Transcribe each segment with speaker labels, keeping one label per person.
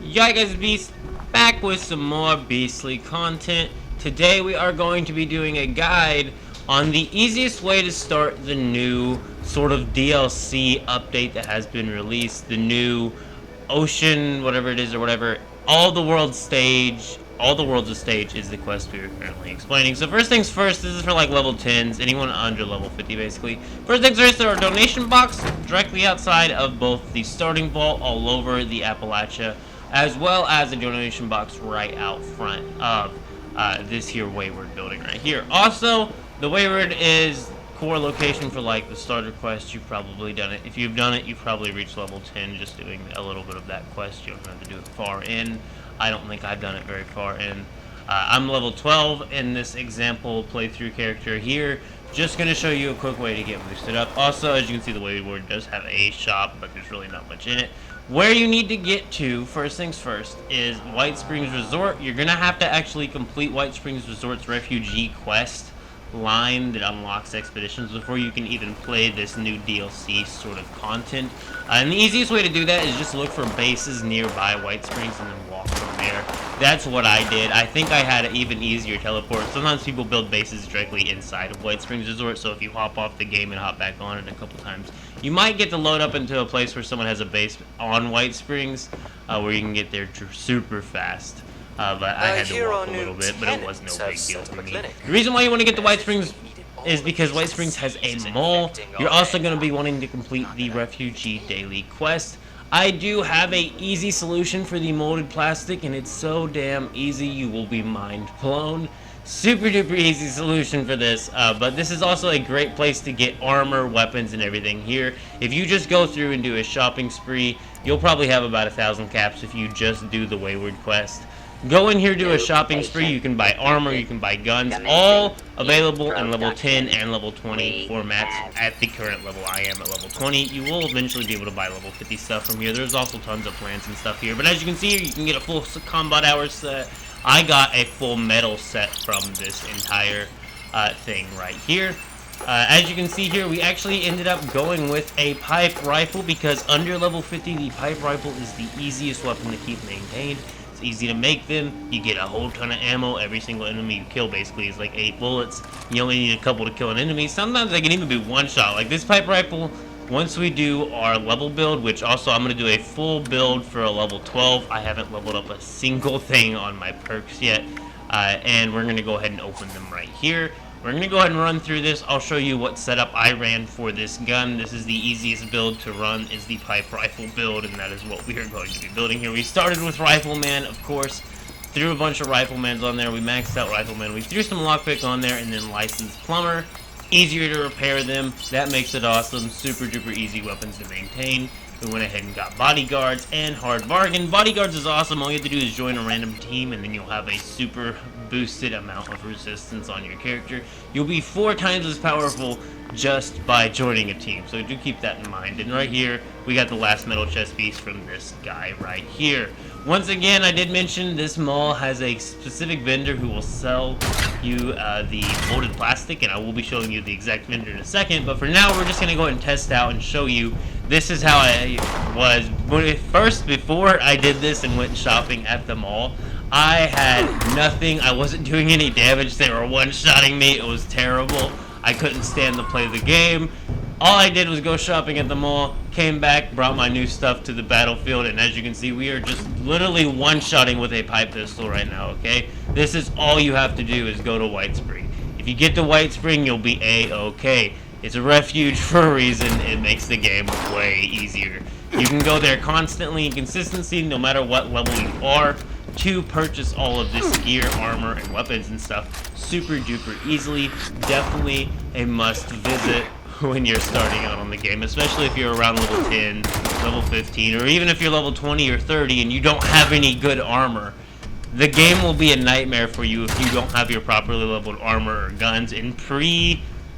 Speaker 1: Yeah, guys, Beast back with some more beastly content. Today we are going to be doing a guide on the easiest way to start the new sort of DLC update that has been released. The new ocean, whatever it is or whatever, all the world stage. All the worlds of stage is the quest we are currently explaining. So first things first, this is for like level 10s, anyone under level 50 basically. First things first, there are donation box directly outside of both the starting vault all over the Appalachia, as well as a donation box right out front of this here Wayward building right here. Also, the Wayward is core location for like the starter quest. You've probably done it. If you've done it, you've probably reached level 10 just doing a little bit of that quest. You don't have to do it far in. I don't think I've done it very far in. I'm level 12 in this example playthrough character here. Just going to show you a quick way to get boosted up. Also, as you can see, the Wayward does have a shop, but there's really not much in it. Where you need to get to, first things first, is White Springs Resort. You're going to have to actually complete White Springs Resort's Refugee quest line that unlocks expeditions before you can even play this new DLC sort of content. And the easiest way to do that is just look for bases nearby White Springs and then walk from there. That's what I did. I think I had an even easier teleport. Sometimes people build bases directly inside of White Springs Resort, so if you hop off the game and hop back on it a couple times, you might get to load up into a place where someone has a base on White Springs, where you can get there super fast. But I had to walk a little bit, but it was no big deal for me. The reason why you want to get to White Springs is because White Springs has a mall. You're also going to be wanting to complete the Refugee daily quest. I do have a easy solution for the molded plastic, and it's so damn easy you will be mind blown. Super duper easy solution for this, but this is also a great place to get armor, weapons, and everything here. If you just go through and do a shopping spree, you'll probably have about 1,000 caps if you just do the Wayward quest. Go in here, do a shopping spree. You can buy armor, you can buy guns, all available in level 10 and level 20 formats. At the current level I am at level 20. You will eventually be able to buy level 50 stuff from here. There's also tons of plants and stuff here, but as you can see here, you can get a full combat hours set. I got a full metal set from this entire thing right here. As you can see here, we actually ended up going with a pipe rifle because under level 50, the pipe rifle is the easiest weapon to keep maintained. It's easy to make them. You get a whole ton of ammo. Every single enemy you kill basically is like 8 bullets. You only need a couple to kill an enemy. Sometimes they can even be one shot. Like this pipe rifle, once we do our level build, which also I'm going to do a full build for a level 12. I haven't leveled up a single thing on my perks yet. And we're going to go ahead and open them right here. We're going to go ahead and run through this. I'll show you what setup I ran for this gun. This is the easiest build to run, is the pipe rifle build, and that is what we are going to be building here. We started with Rifleman, of course. Threw a bunch of Riflemans on there. We maxed out Rifleman. We threw some Lockpick on there, and then Licensed Plumber. Easier to repair them. That makes it awesome. Super duper easy weapons to maintain. We went ahead and got Bodyguards and Hard Bargain. Bodyguards is awesome. All you have to do is join a random team, and then you'll have a super boosted amount of resistance on your character. You'll be 4 times as powerful just by joining a team, so do keep that in mind. And right here, we got the last metal chest piece from this guy right here. Once again, I did mention this mall has a specific vendor who will sell you the molded plastic, and I will be showing you the exact vendor in a second, but for now, we're just going to go ahead and test out and show you. This is how I was before I did this and went shopping at the mall. I had nothing. I wasn't doing any damage. They were one-shotting me. It was terrible. I couldn't stand to play the game. All I did was go shopping at the mall, came back, brought my new stuff to the battlefield, and as you can see, we are just literally one-shotting with a pipe pistol right now, okay? This is all you have to do is go to White Spring. If you get to White Spring, you'll be A-okay. It's a refuge for a reason. It makes the game way easier. You can go there constantly and consistency, no matter what level you are, to purchase all of this gear, armor, and weapons and stuff super duper easily. Definitely a must visit when you're starting out on the game, especially if you're around level 10, level 15, or even if you're level 20 or 30 and you don't have any good armor. The game will be a nightmare for you if you don't have your properly leveled armor or guns. And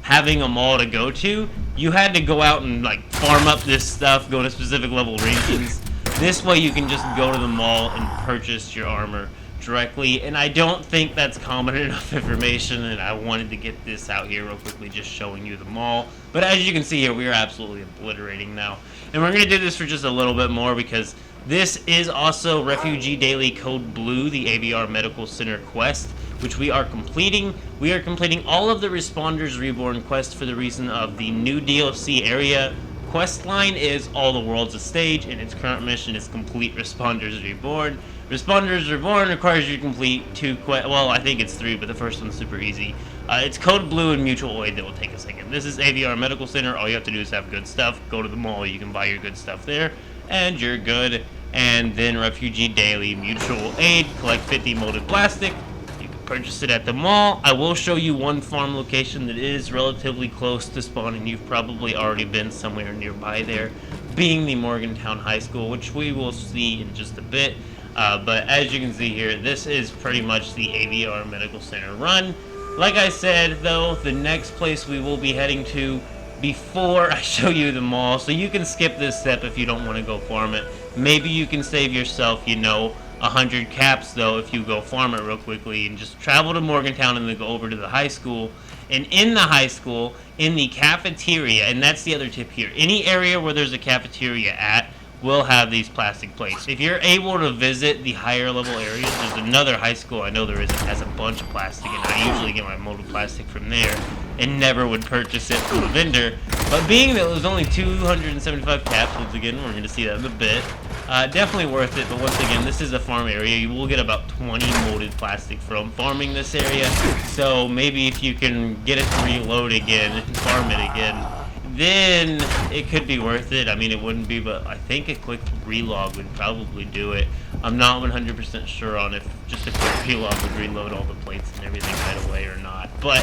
Speaker 1: having a mall to go to, you had to go out and like farm up this stuff, go to specific level regions. This way you can just go to the mall and purchase your armor directly, and I don't think that's common enough information, and I wanted to get this out here real quickly, just showing you the mall. But as you can see here, we are absolutely obliterating now. And we're going to do this for just a little bit more because This is also Refugee Daily Code Blue, the AVR Medical Center quest, which we are completing. We are completing all of the Responders Reborn quest for the reason of the new DLC area. Quest line is All the World's a Stage, and its current mission is Complete Responders Reborn. Responders Reborn requires you to complete well, I think it's 3, but the first one's super easy. It's Code Blue and Mutual Aid that will take a second. This is AVR Medical Center. All you have to do is have good stuff. Go to the mall, you can buy your good stuff there, and you're good. And then Refugee Daily Mutual Aid, collect 50 molded plastic. You can purchase it at the mall. I will show you one farm location that is relatively close to spawn, and you've probably already been somewhere nearby there, being the Morgantown High School, which we will see in just a bit. But as you can see here, this is pretty much the AVR Medical Center run. Like I said, though, the next place we will be heading to before I show you the mall, so you can skip this step if you don't want to go farm it. Maybe you can save yourself, 100 caps, though, if you go farm it real quickly and just travel to Morgantown and then go over to the high school. And in the high school, in the cafeteria, and that's the other tip here, any area where there's a cafeteria at will have these plastic plates. If you're able to visit the higher level areas, there's another high school I know there is that has a bunch of plastic, and I usually get my molded plastic from there and never would purchase it from a vendor. But being that it was only 275 caps, once again, we're going to see that in a bit, definitely worth it. But once again, this is a farm area. You will get about 20 molded plastic from farming this area, so maybe if you can get it to reload again and farm it again, then it could be worth it. I mean, it wouldn't be, but I think a quick relog would probably do it. I'm not 100% sure on if just a quick relog would reload all the plates and everything right away or not, but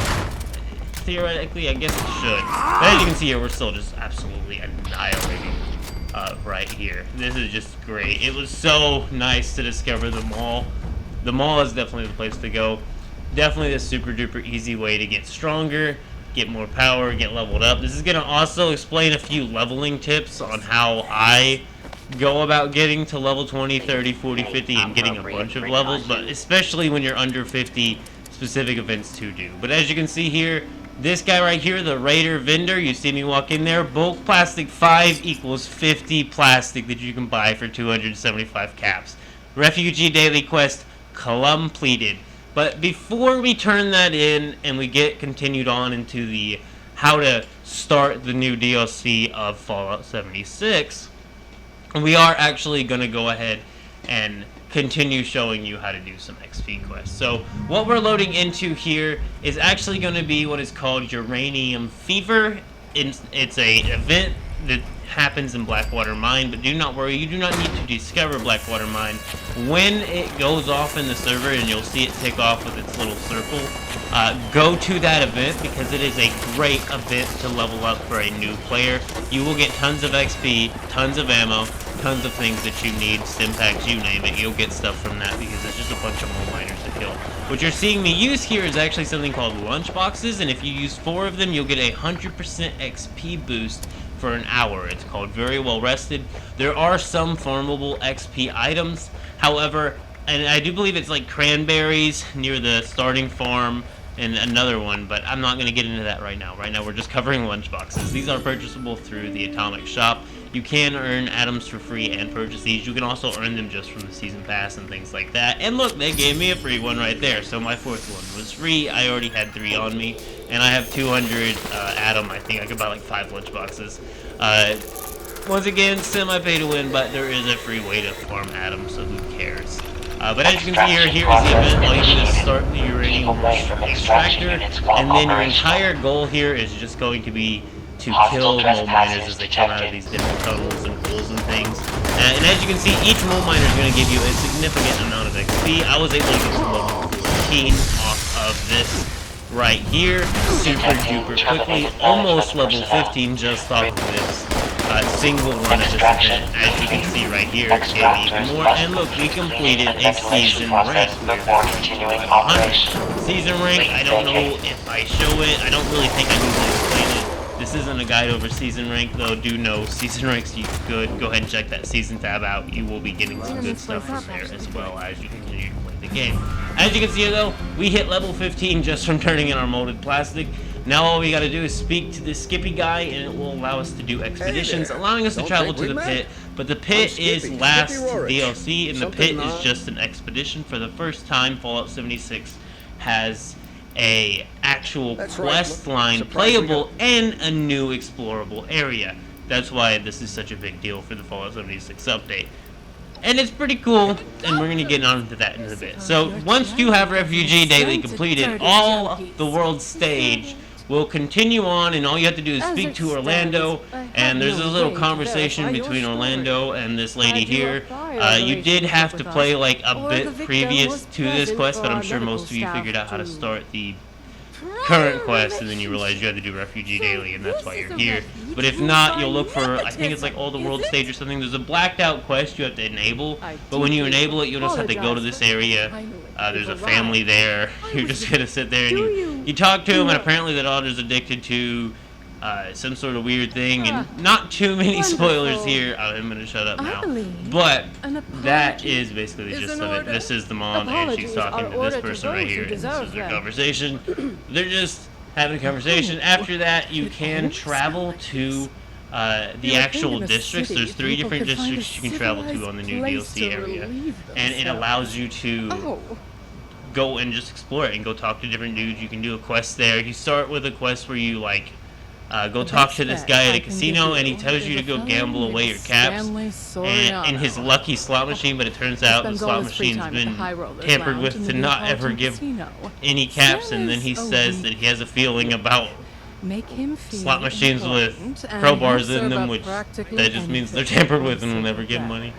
Speaker 1: theoretically, I guess it should. But as you can see here, we're still just absolutely annihilating right here. This is just great. It was so nice to discover the mall. The mall is definitely the place to go. Definitely a super duper easy way to get stronger, get more power, get leveled up. This is going to also explain a few leveling tips on how I go about getting to level 20, 30, 40, 50, and getting a bunch of levels, but especially when you're under 50, specific events to do. But as you can see here, this guy right here, the Raider vendor, you see me walk in there, bulk plastic 5 equals 50 plastic that you can buy for 275 caps. Refugee Daily Quest completed. But before we turn that in and we get continued on into the how to start the new DLC of Fallout 76, we are actually going to go ahead and continue showing you how to do some XP quests. So what we're loading into here is actually going to be what is called Uranium Fever. It's a event that happens in Blackwater Mine, but do not worry, you do not need to discover Blackwater Mine. When it goes off in the server, and you'll see it tick off with its little circle, go to that event because it is a great event to level up for a new player. You will get tons of XP, tons of ammo, tons of things that you need, stimpaks, you name it. You'll get stuff from that because it's just a bunch of mole miners to kill. What you're seeing me use here is actually something called lunch boxes, and if you use 4 of them, you'll get a 100% XP boost for an hour. It's called Very Well Rested. There are some farmable XP items, however, and I do believe it's like cranberries near the starting farm and another one, but I'm not going to get into that right now. Right now we're just covering lunchboxes. These are purchasable through the Atomic Shop. You can earn atoms for free and purchase these. You can also earn them just from the season pass and things like that. And look, they gave me a free one right there. So my 4th one was free. I already had 3 on me, and I have 200 atom. I think I could buy like 5 lunchboxes. Once again, semi-pay to win, but there is a free way to farm atoms, so who cares? But as you can see here, here is the event. All you do is start the uranium extractor, and then your entire goal here is just going to be to kill mole miners as they come out of these different tunnels and holes and things. And as you can see, each mole miner is going to give you a significant amount of XP. I was able to get to level 14 off of this right here, super duper quickly, almost level 15 just off of this single run of this event. As you can see right here, it gave me even more, and look, we completed a season rank. Season rank, I don't know if I show it, I don't really think I need to explain it. This isn't a guide over season rank, though. Do know season ranks you good. Go ahead and check that season tab out. You will be getting some good stuff from there as well as you continue to play the game. As you can see, though, we hit level 15 just from turning in our molded plastic. Now all we gotta do is speak to this Skippy guy, and it will allow us to do expeditions, allowing us to travel to the pit But the pit is last DLC, and the pit is
Speaker 2: Something,
Speaker 1: just an expedition. For the first time, Fallout 76 has a actual quest line playable and a new explorable area. That's why this is such a big deal for the Fallout 76 update. And it's pretty cool, and we're going to get on to that in a bit. So, once you have Refugee Daily completed, all the world stage will continue on, and all you have to do is speak to Orlando, and there's a little conversation between Orlando and this lady here. You did have to play like a bit previous to this quest, but I'm sure most of you figured out how to start the current quest, and then you realize you had to do Refugee Daily, and that's why you're here. But if not, you'll look for, I think it's like all the world stage or something. There's a blacked out quest you have to enable, but when you enable it, you'll just have to go to this area. There's a family there. You're just gonna sit there and you talk to them, and apparently the daughter's addicted to some sort of weird thing, and not too many spoilers here. I'm gonna shut up now. But that is basically the gist of it. This is the mom, and she's talking to this person right here, and this is their conversation. They're just having a conversation. After that, you can travel to the actual districts. There's 3 different districts you can travel to on the new DLC area, and it allows you to go and just explore it and go talk to different dudes. You can do a quest there. You start with a quest where you like go talk to this guy at a casino, and he tells you to go gamble away your caps and in his lucky slot machine, but it turns out the slot machine's been tampered with to not ever give any caps, and then he says that he has a feeling about slot machines with crowbars in them, which that just means they're tampered with and will never give money.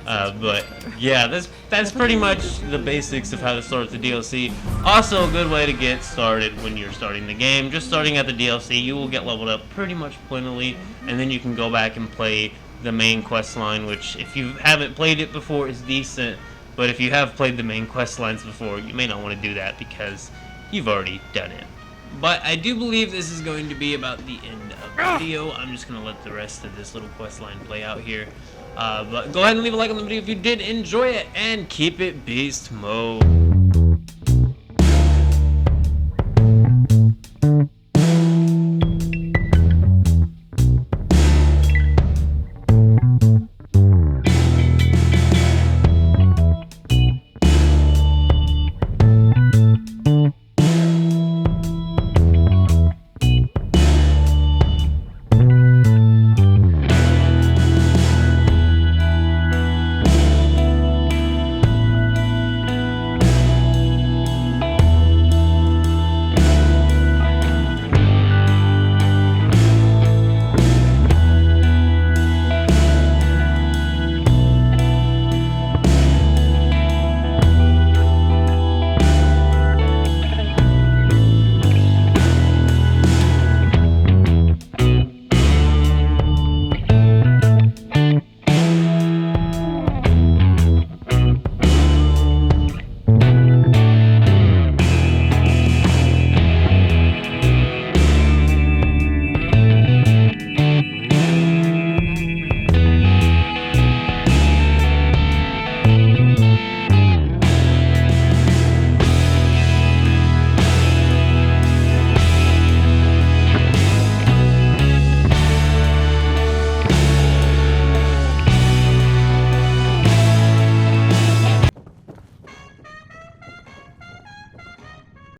Speaker 1: But yeah, that's pretty much the basics of how to start the DLC. Also, a good way to get started when you're starting the game. Just starting at the DLC, you will get leveled up pretty much plentifully, and then you can go back and play the main quest line, which if you haven't played it before is decent, but if you have played the main quest lines before, you may not want to do that because you've already done it. But I do believe this is going to be about the end of the video. I'm just going to let the rest of this little quest line play out here. But go ahead and leave a like on the video if you did enjoy it, and keep it beast mode.